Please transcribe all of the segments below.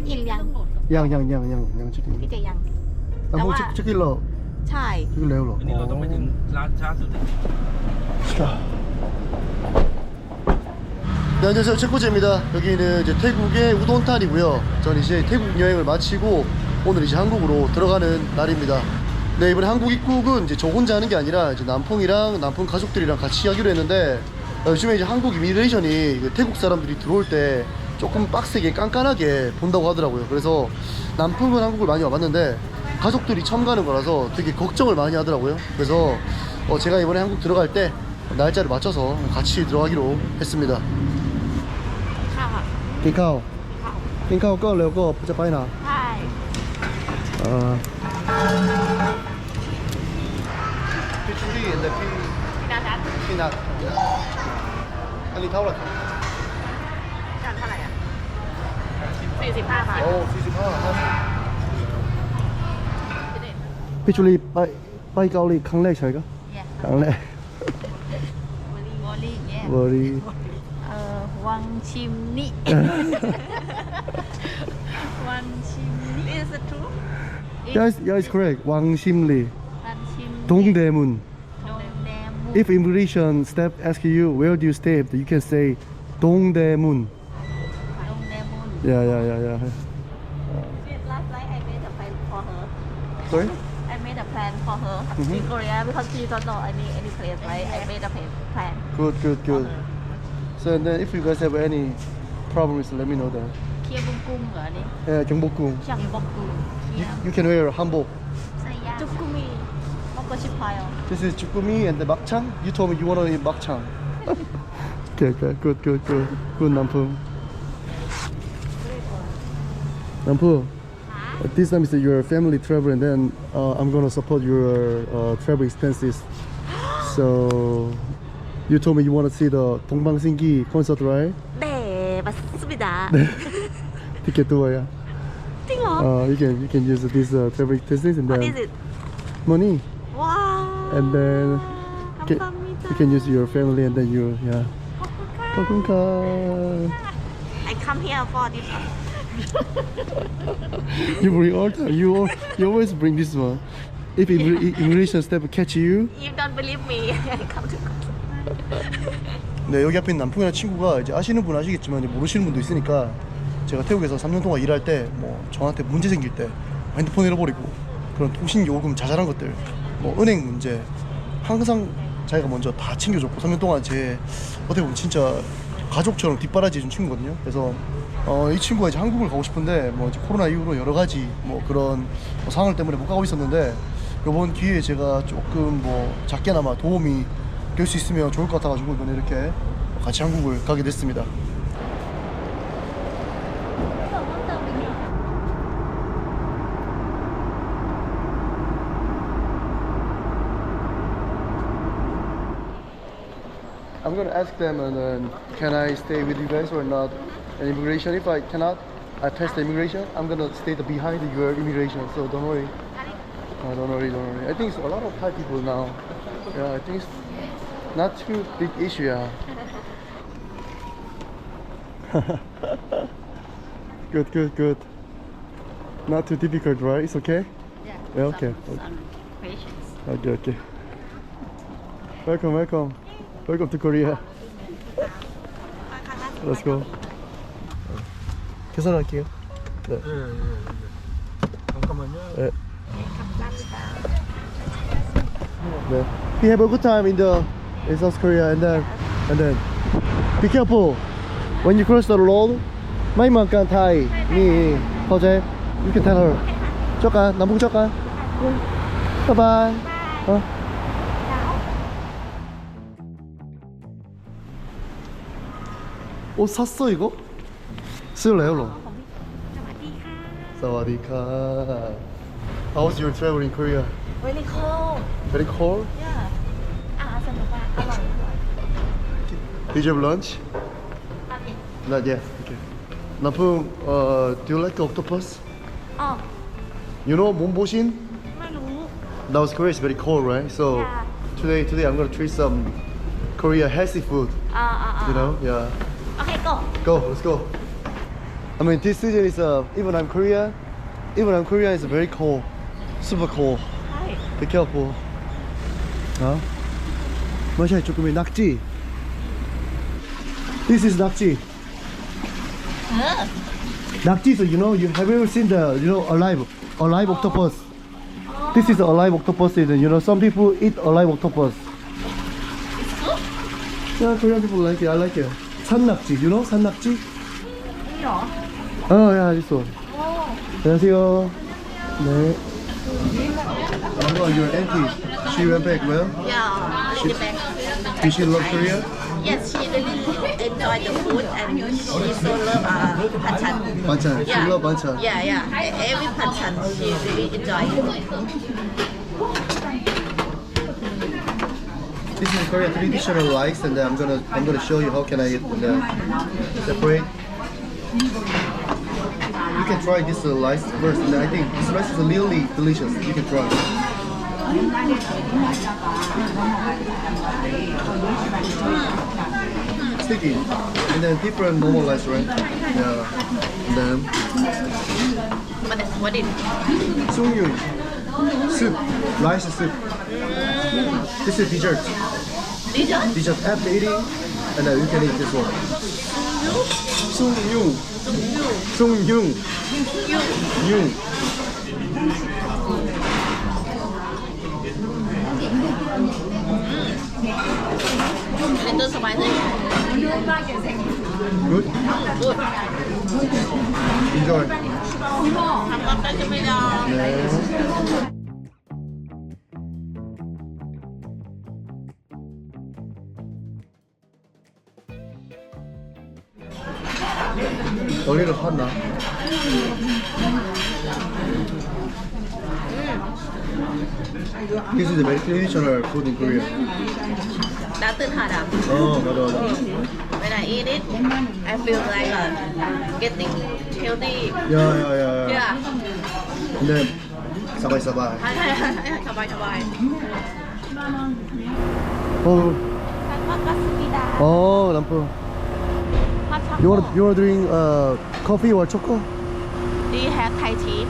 อินยัง ยังเช็คอิน พี่เจยัง น้ำพุเช็คอินเหรอ ใช่ เช็คอินแล้วเหรอ อันนี้เราต้องไปถึงร้านช้าสุดเลย 네, 안녕하세요. 책코지입니다. 여기는 이제 태국의 우돈탄이고요. 저는 이제 태국 여행을 마치고 오늘 이제 한국으로 들어가는 날입니다. 네, 이번에 한국 입국은 이제 저 혼자 하는 게 아니라 이제 남풍이랑 남풍 가족들이랑 같이 하기로 했는데 요즘에 이제 한국 이미그레이션이 태국 사람들이 들어올 때 조금 빡세게 깐깐하게 본다고 하더라고요. 그래서 남풍은 한국을 많이 와봤는데 가족들이 처음 가는 거라서 되게 걱정을 많이 하더라고요. 그래서 제가 이번에 한국 들어갈 때 날짜를 맞춰서 같이 들어가기로 했습니다. ค่ะ กินข้าวก็เร็วก็จะไปนะ ใช่ พี่นัท พี่นัทอันนี้เท่าไหร่ครับ จานเท่าไหร่อ่ะ45 บาท โอ้45ครับพี่จุลีไปเกาหลีครั้งแรกใช่ไหมครับ Yeah ครั้งแรก วอลลี่ yeah วอรี วังชิมนี่ วังชิมนี่ is it true yeah it's correct วังชิมลี วังชิม ดงเดมุน ดงแดมุน if immigration staff ask you where do you stay you can say ดงเดมุน ดงแดมุน yeah Last night I made a plan for her sorry I made a plan for her in Korea because she don't know any place right I made a plan good so and then if you guys have any problems let me know then เคียบุงกุ้งเหรอนี่ yeah 경복궁 ช่างบกกุ้งเคีย you can wear hanbok จุกกุมีมอกชิพายอ๋อ this is 주꾸미 and the 막창 you told me you want to eat 막창 okay good 남풍 this time is your family travel and then I'm gonna support your travel expenses so you told me you want to see the 동방신기 concert right เด้บัสบิดา ticket to ya จริงเหรอ you can use this travel expenses and What then is it money ว้าว and then ทำตามนี้จ้ะ you can use your family and then you yeah ขอบคุณค่ะ I come here for this you bring all time you always bring this one if immigration staff catch you you don't believe me I come to 네, 여기 앞에 있는 남풍이라는 친구가 이제 아시는 분 아시겠지만 이제 모르시는 분도 있으니까 제가 태국에서 3년 동안 일할 때 뭐 저한테 문제 생길 때 핸드폰 잃어버리고 그런 통신 요금 자잘한 것들 뭐 은행 문제 항상 자기가 먼저 다 챙겨줬고 3년 동안 제 어떻게 보면 진짜 가족처럼 뒷바라지 해준 친구거든요. 그래서 이 친구가 이제 한국을 가고 싶은데 뭐 이제 코로나 이후로 여러 가지 뭐 그런 뭐 상황 때문에 못 가고 있었는데 이번 기회에 제가 조금 뭐 작게나마 도움이 될 수 있으면 좋을 것 같아가지고 이번에 이렇게 같이 한국을 가게 됐습니다. I'm gonna ask them and then can I stay with you guys or not? And immigration, if I cannot, I pass the immigration. I'm gonna stay behind your immigration, so don't worry. Don't worry. I think it's a lot of Thai people now. Yeah, I think it's not too big issue. Yeah. Good. Not too difficult, right? It's okay. Yeah, okay. some questions Okay. Welcome to Korea. Let's go. 계산할게요. 네. 잠깐만요. 네. 네. We have a good time in South Korea and then be careful when you cross the road. Mấy mà cần Thai niเข้าใจ you can tell her. 잠깐 남북 잠깐. Bye bye. 옷 샀어 이거? 쓸래요? สวัสดีค่ะ 사와디카. How's your travel in Korea? very cold Very cold? yeah สนุกมากอร่อย Did you have lunch? Not yet. Okay. Napung, do you like octopus? อ๋อ You know 몸보신? ไม่รู้ Now Korea is very cold, right? So Yeah. today I'm gonna try some Korea healthy food. You know? Yeah. โอเค go Go, let's go. I mean, this season is even I'm Korea. Even I'm Korea is very cold, super cold. ใช่ Be careful. Huh? ไม่ใช่จุกุมินักจี This is นักจี เออ นักจี so you know you have you ever seen the alive octopus? This is alive octopus season. You know some people eat alive octopus. Yeah, Korean people like it. I like it. 산낙지, you know 산낙지? นี่เหรอ Oh yeah, this one. โอ้ 안녕하세요. 네. Oh, your auntie. She went back well. yeah in the back Did she love Korea? yes she really enjoy the food and she so love panchan 반찬. She love 반찬. yeah every panchan she really enjoy This is Korean traditional rice, and I'm gonna show you how can I separate. You can try this rice first, and I think this rice is really delicious. You can try. Sticky, and then different normal rice, right? Yeah. And then what is sungyun soup, rice soup. This is dessert. dessert After eating, and then you can eat this one. Sungyun. Sungyun. Yung. little spicy Good. good Enjoy. 잘 먹겠습니다 네. 여기를 팠나? This is a very traditional food in Korea. 따뜻하다 맞아. when I eat it I feel like getting healthy 야. yeah 근데 사바이. shabay 잘 먹겠습니다 남편. hot You chocolate wanna drink coffee or chocolate? do you have Thai tea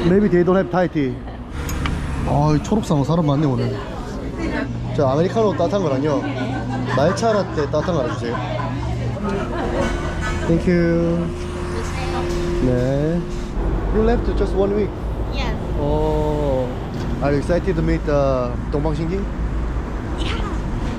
Maybe they don't have Thai tea. 아, 초록상 사람 많네 오늘. 자, 아메리카노 따뜻한 거랑요. 말차 라떼 따뜻한 거 하나 주세요. Thank you. 네. You left just 1 week. yes Oh, are you excited to meet 동방신기? yeah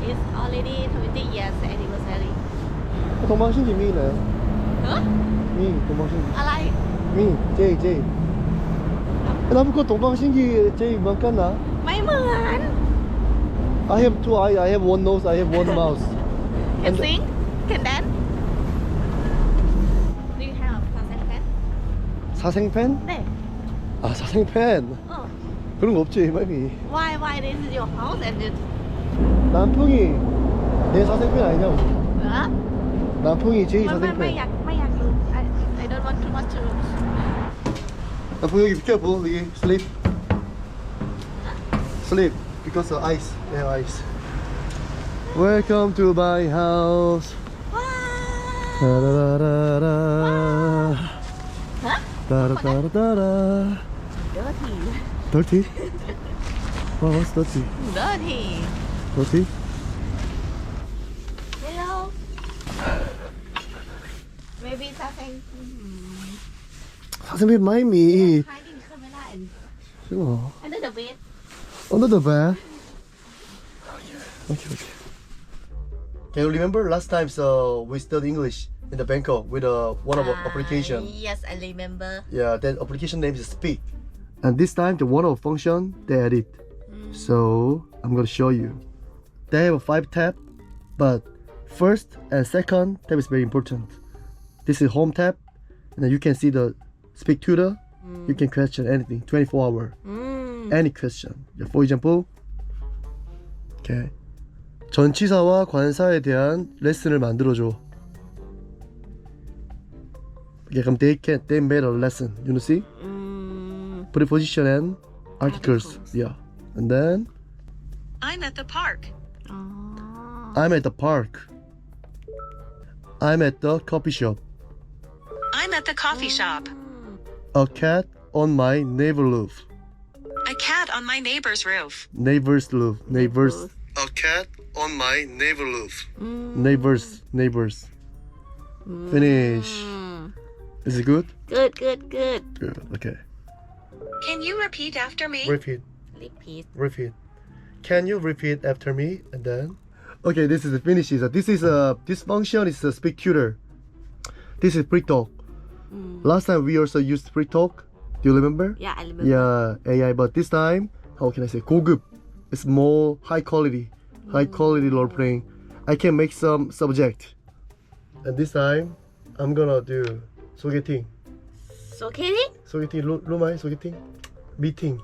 it's already 20 years anniversary 동방신기 미나요? 어? 미, 동방신기. อะไร 미, 제이. 나보고 동방신기 제이 많겠나? ไม่เหมือน I have 2 eyes, I have 1 nose, I have 1 mouth. can sing can dance do you have 사생팬? 네 아, 사생팬. 어 그런 거 없지, maybe. why this is your house and it 남풍이 내 사생팬 아니냐고. เหรอ 남풍이 제이 ไม่อยา 사생팬. กรู้ I don't want too much to 남풍 여기 be careful, 여기 sleep. Sleep because of ice. Yeah, ice. Welcome to my house. 와 따라라라라. 어? 따라따라따라. dirty Dirty? Oh, what's dirty? dirty Dirty? hello maybe something 사생팬 마이미. hiding ขึ้นไม่ได้ 싫어. under the bed Under the bed. Okay. Can you remember last time we studied English in the Bangkok with one of our application? yes I remember Yeah, that application name is Speak. And this time the one of function they added. So I'm gonna show you. They have a 5 tab, but first and second tab is very important. This is home tab, and then you can see the Speak tutor. You can question anything 24 hour. Any question. Yeah, for example, okay. 전치사와 관사에 대한 레슨을 만들어줘. Okay, 그럼 they made a lesson. You see? Preposition and articles. Yeah. And then I'm at the park. I'm at the park. I'm at the coffee shop. I'm at the coffee shop. A cat on my neighbor roof. A cat on my neighbor's roof. Neighbor's roof. Neighbors. A cat on my neighbor roof. Neighbors. Finish. Is it good? Good. Good. Okay. Can you repeat after me? Repeat. Repeat. Can you repeat after me and then? Okay, this is the finishes. This function is a speak tutor. This is pre-talk. Last time we also used pre-talk. Do you remember? Yeah, I remember. Yeah, AI. But this time, how can I say? 고급. It's more high quality role playing. I can make some subject. And this time, I'm gonna do 소개팅. 소개팅? 루마이 소개팅? 미팅.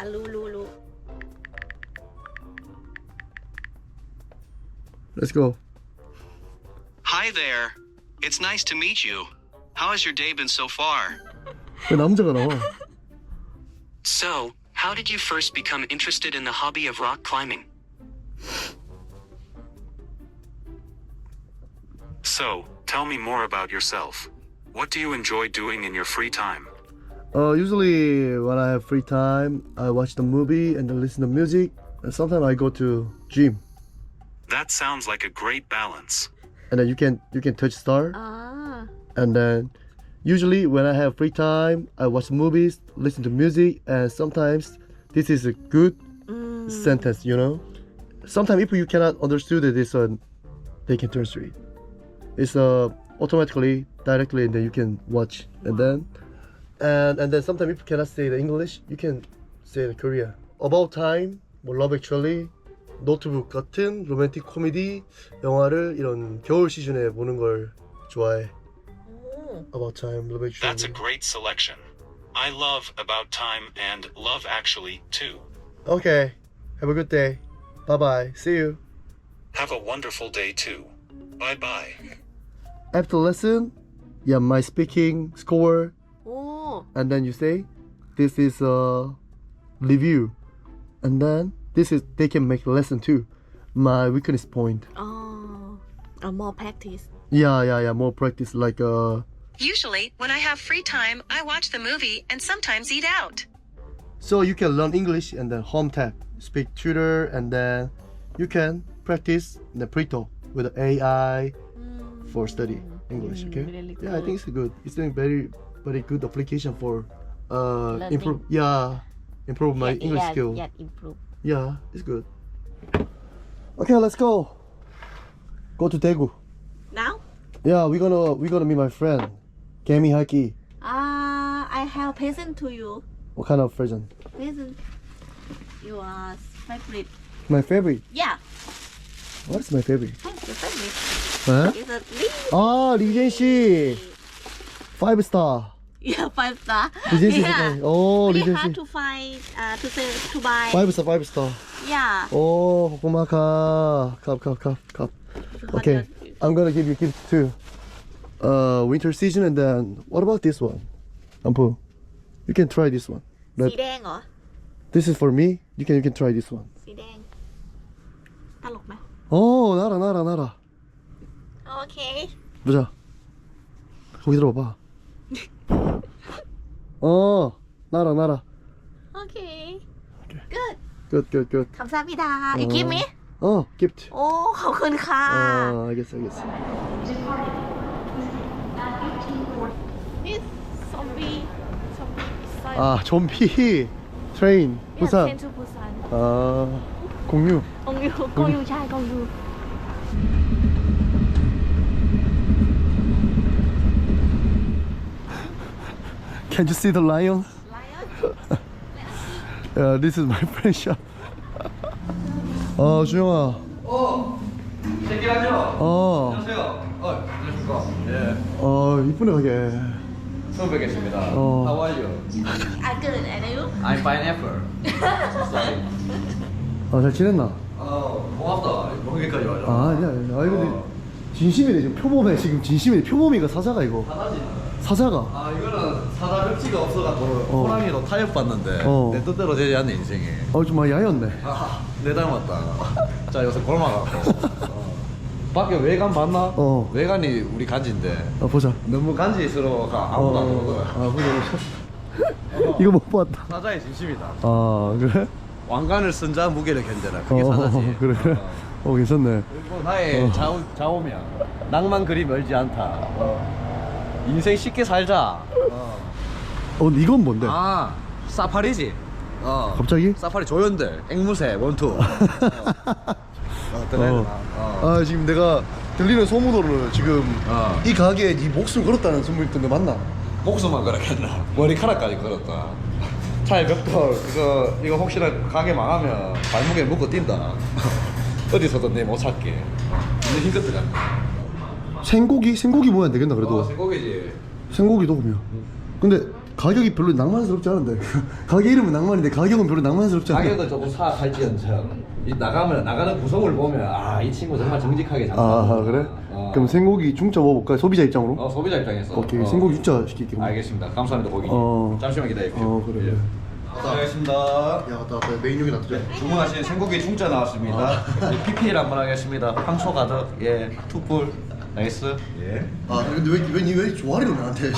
루. Let's go. Hi there. It's nice to meet you. How has your day been so far? 왜 남자가 나와? So, how did you first become interested in the hobby of rock climbing? So, tell me more about yourself. What do you enjoy doing in your free time? Usually when I have free time, I watch the movie and then listen to music. And sometimes I go to gym. That sounds like a great balance. And then you can touch star. 아. And then usually when I have free time, I watch movies, listen to music, and sometimes this is a good sentence, you know. Sometimes if you cannot understand this one, they can translate. It's automatically, directly, and then you can watch, and then sometimes if you cannot say the English, you can say the Korea. About Time, 뭐 Love Actually, 노트북 같은 로맨틱 코미디 영화를 이런 겨울 시즌에 보는 걸 좋아해. About Time, Love Actually. That's a great selection. I love About Time and Love Actually too. Okay, have a good day. Bye bye. See you. Have a wonderful day too. Bye bye. After lesson, yeah, my speaking score, 오. and then you say, this is a review, and then they can make lesson too. My weakness point. More practice. Yeah, more practice like Usually, when I have free time, I watch the movie and sometimes eat out. So you can learn English and then home tap, speak tutor, and then you can practice the pre-talk with the AI for study English. Okay. Really Yeah, I think it's good. It's doing very good application for Learning. improve my English skill. Yeah, improve. Yeah, it's good. Okay, let's go. Go to Daegu. Now? Yeah, we're gonna meet my friend, Gami Haki. I have present to you. What kind of present? Present. Your favorite. My favorite. Yeah. What's my favorite? Your favorite. Huh? It's a Lee. 아, 리젠씨. 5-star. Yeah, 5-star. 리젠씨 Yeah. 색깔. 오, Really 리젠씨. hard to find, to buy. 5-star. Yeah. 오, 고마워. 컵. Okay, I'm gonna give you gift too. Winter season, and then what about this one? Ampu, you can try this one. สีแดงเหรอ This is for me. You can try this one. สีแดง ตลกไหม 오, 나라. โอเค 보자. 거기 들어봐. 나라. โอเค good Good. คำสั่งพิดาอีกคลิปไหม gift. โอ้ ขอบคุณค่ะ 알겠어.นี่ซอมบี้ไซ 좀비. 트레인. 부산. เทนทูบุซัน 공유. กงยูใช่กงยู Can you see the lion? ไลออน This is my friend shop. 주영아. 제끼라죠? 어. 안녕하세요. 안녕하십니까. 이쁘네 가게. 처음 뵙겠습니다. 어. How are you? อ่ะเกิดอะไรรู้ I'm pineapple. Sorry. 잘 지냈나? 고맙다. 거기까지 와줘. 아니야. 근데 진심이네 지금 표범에 지금 진심이네. 표범이가 사자가 이거. 사다지. 사자가. 이거는 사다 벽지가 없어갖고 호랑이로 타협 봤는데 내 뜻대로 되지 않네 인생이. 좀 많이 야였네. 내 닮았다. 자 요새 골마 갖고 밖에 외관 봤나? 어. 외관이 우리 간지인데 보자. 너무 간지스러워 아무도 안 보거든. 보자. 이거 못 봤다. 사자의 진심이다. 그래? 왕관을 쓴 자 무게를 견뎌라. 그게 사자지. 그래. 괜찮네. 그리고 나의 좌우명 낭만 그리 멀지 않다. 인생 쉽게 살자. 근데 이건 뭔데? 사파리지. 갑자기? 사파리 조연들 앵무새 원투. 지금 내가 들리는 소문으로는 지금 어. 이 가게에 네 목숨 걸었다는 소문이 있던데 맞나? 목숨만 걸었겠나? 머리카락까지 걸었다. 차에 벽돌 이거 혹시나 가게 망하면 발목에 묶어 뛴다. 어디서든 내 못 찾게. 근데 힘껏 들어간다. 생고기 모양 되겠나 그래도? 생고기지. 생고기도 그러면. 근데 가격이 별로 낭만스럽지 않은데. 가게 이름은 낭만인데 가격은 별로 낭만스럽지 않아. 가격은 조금 사악할지언정 나가는 구성을 보면 이 친구 정말 정직하게 장사한다. 그래? 그럼 생고기 중짜 먹어볼까? 소비자 입장으로? 소비자 입장에서. 오케이. 생고기 중짜 시킬게. 알겠습니다. 감사합니다 고객님. 잠시만 기다려주세요. 그래. 알겠습니다. 야, 맞다. 메인용이 놔두자. 주문하신 생고기 중짜 나왔습니다. PPL 한번 하겠습니다. 황소 가득. 투뿔. 나이스. 예. 근데 왜 조아리노 나한테?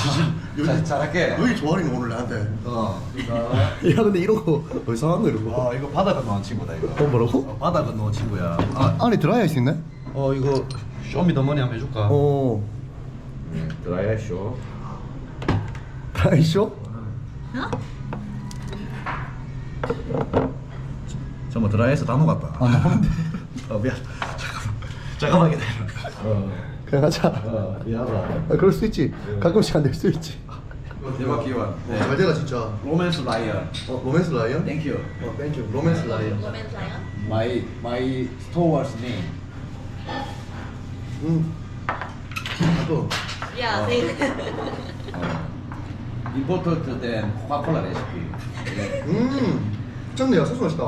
잘할게. 왜 조아리노 오늘 나한테? 야 근데 이런 거 어디서 한 거 이런 거? 이거 바다 건너온 친구다 이거. 뭐라고? 바다 건너온 친구야. 안에 드라이아이스 있네? 이거 쇼미더머니 한번 해줄까? 드라이아이스 쇼. 드라이쇼? 정말 드라이아이스 다 녹았다. 미안. 잠깐만 기다려. 그냥 하자. 미안하다. 그럴 수 있지. 가끔씩 안 될 수 있지. 대박 기원. 잘 돼가 진짜. 로맨스 라이언. 로맨스 라이언? 땡큐. 땡큐. 로맨스 라이언. My Star Wars name. 또. Yeah, see. Important than Coca-Cola recipe. 짱내야 소스 맛있다.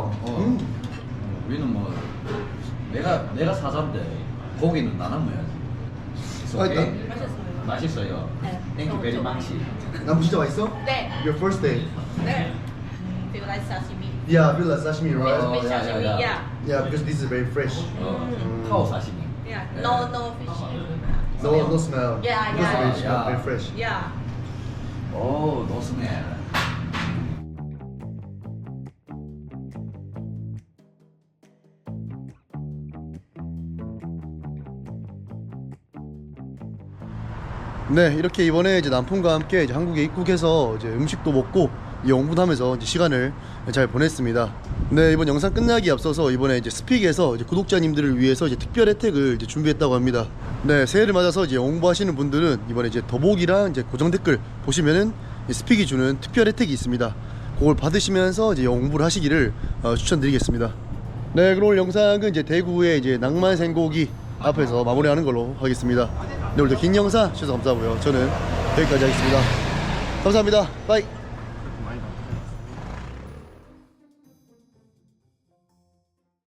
우리는 뭐 내가 사자인데 고기는 나눠 먹어야지. 일단 맛있어요. Thank you very much. 난 진짜 맛있어? 네. Your first day. There. Feel like sashimi. Yeah, I feel like sashimi, right? It's yeah, sashimi, yeah. yeah. Yeah, because this is very fresh. 타오 사시미. Yeah. No fish. No smell. Yeah, Because yeah. very fresh. Yeah. 오, no smell. 네, 이렇게 이번에 이제 남편과 함께 이제 한국에 입국해서 이제 음식도 먹고 영분하면서 이제 시간을 잘 보냈습니다. 네, 이번 영상 끝나기 앞서서 이번에 이제 스픽에서 이제 구독자님들을 위해서 이제 특별 혜택을 이제 준비했다고 합니다. 네, 새해를 맞아서 이제 홍보하시는 분들은 이번에 이제 더보기랑 이제 고정 댓글 보시면은 스픽이 주는 특별 혜택이 있습니다. 그걸 받으시면서 이제 홍보를 하시기를 추천드리겠습니다. 네, 그럼 오늘 영상은 이제 대구의 이제 낭만 생고기 앞에서 마무리하는 걸로 하겠습니다. 네, 오늘도 긴 영상 시청해주셔서 감사하고요. 저는 여기까지 하겠습니다. 감사합니다. 바이.